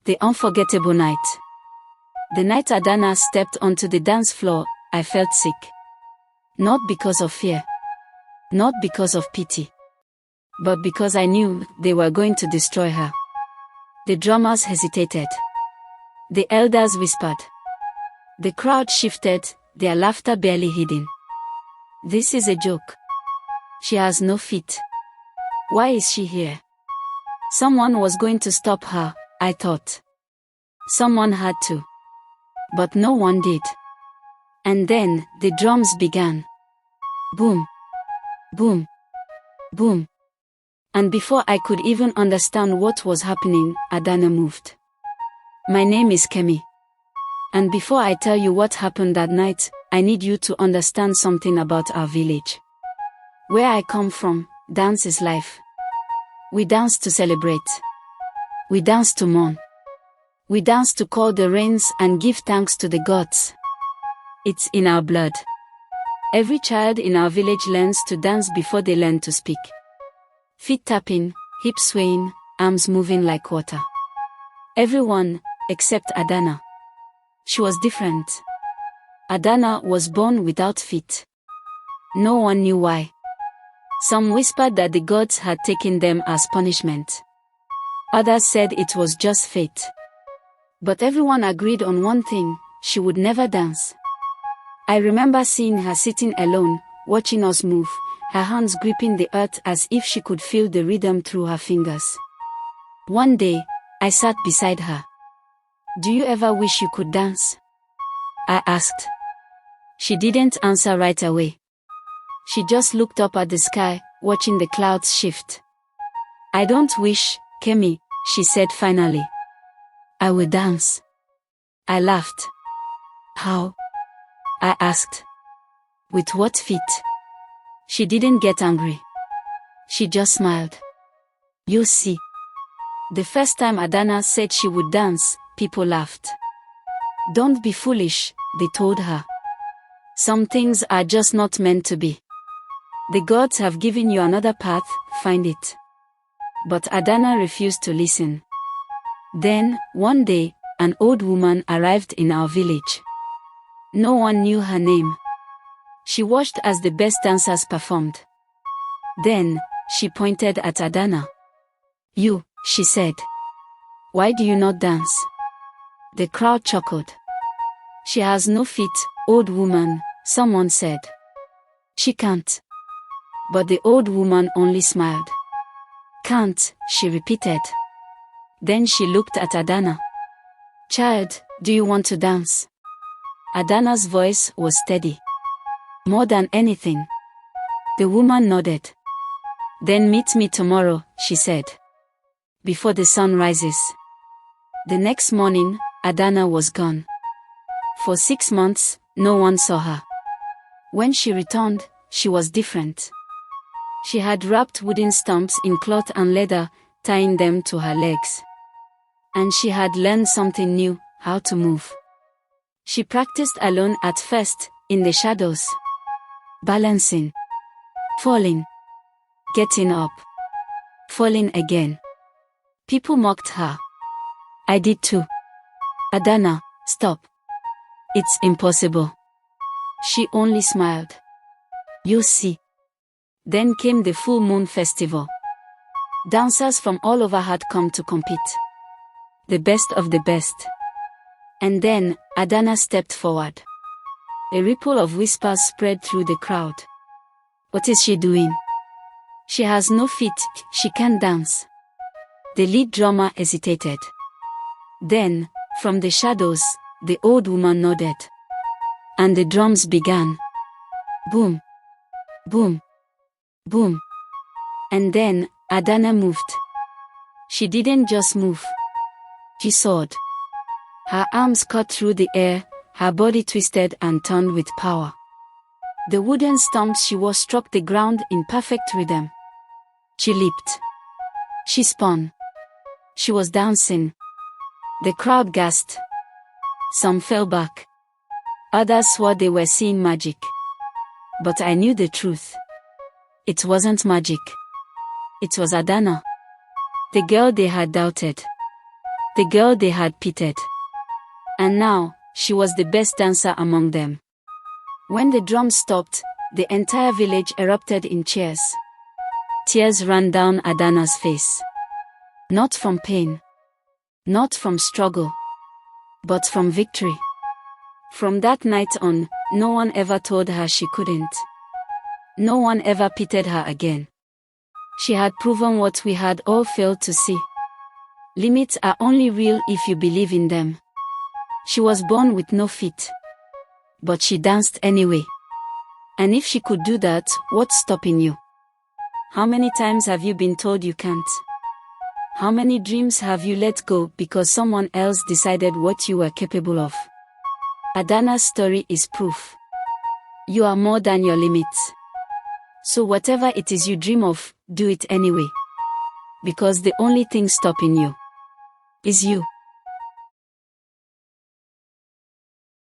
The unforgettable night. The night Adanna stepped onto the dance floor, I felt sick. Not because of fear. Not because of pity. But because I knew they were going to destroy her. The drummers hesitated. The elders whispered. The crowd shifted, their laughter barely hidden. This is a joke. She has no feet. Why is she here? Someone was going to stop her, I thought. Someone had to. But no one did. And then, the drums began. Boom. Boom. Boom. And before I could even understand what was happening, Adanna moved. My name is Kemi. And before I tell you what happened that night, I need you to understand something about our village. Where I come from, dance is life. We dance to celebrate. We dance to mourn. We dance to call the rains and give thanks to the gods. It's in our blood. Every child in our village learns to dance before they learn to speak. Feet tapping, hips swaying, arms moving like water. Everyone, except Adanna. She was different. Adanna was born without feet. No one knew why. Some whispered that the gods had taken them as punishment. Others said it was just fate. But everyone agreed on one thing: she would never dance. I remember seeing her sitting alone, watching us move, her hands gripping the earth as if she could feel the rhythm through her fingers. One day, I sat beside her. "Do you ever wish you could dance?" I asked. She didn't answer right away. She just looked up at the sky, watching the clouds shift. "I don't wish, Kemi," she said finally. "I will dance." I laughed. "How?" I asked. "With what feet?" She didn't get angry. She just smiled. "You see." The first time Adanna said she would dance, people laughed. "Don't be foolish," they told her. "Some things are just not meant to be. The gods have given you another path, find it." But Adanna refused to listen. Then, one day, an old woman arrived in our village. No one knew her name. She watched as the best dancers performed. Then, she pointed at Adanna. "You," she said. "Why do you not dance?" The crowd chuckled. "She has no feet, old woman," someone said. "She can't." But the old woman only smiled. "Can't," she repeated. Then she looked at Adanna. "Child, do you want to dance?" Adanna's voice was steady. "More than anything." The woman nodded. "Then meet me tomorrow," she said. "Before the sun rises." The next morning, Adanna was gone. For 6 months, no one saw her. When she returned, she was different. She had wrapped wooden stumps in cloth and leather, tying them to her legs. And she had learned something new: how to move. She practiced alone at first, in the shadows. Balancing. Falling. Getting up. Falling again. People mocked her. I did too. "Adanna, stop. It's impossible." She only smiled. "You see." Then came the full moon festival. Dancers from all over had come to compete. The best of the best. And then, Adanna stepped forward. A ripple of whispers spread through the crowd. "What is she doing? She has no feet, she can't dance." The lead drummer hesitated. Then, from the shadows, the old woman nodded. And the drums began. Boom. Boom. Boom. And then, Adanna moved. She didn't just move. She soared. Her arms cut through the air, her body twisted and turned with power. The wooden stumps she wore struck the ground in perfect rhythm. She leaped. She spun. She was dancing. The crowd gasped. Some fell back. Others swore they were seeing magic. But I knew the truth. It wasn't magic. It was Adanna. The girl they had doubted. the girl they had pitied. And now, she was the best dancer among them. When the drums stopped, the entire village erupted in cheers. Tears ran down Adanna's face. Not from pain. Not from struggle. But from victory. From that night on, no one ever told her she couldn't. No one ever pitied her again. She had proven what we had all failed to see. Limits are only real if you believe in them. She was born with no feet. But she danced anyway. And if she could do that, what's stopping you? How many times have you been told you can't? How many dreams have you let go because someone else decided what you were capable of? Adanna's story is proof. You are more than your limits. So whatever it is you dream of, do it anyway. Because the only thing stopping you is you.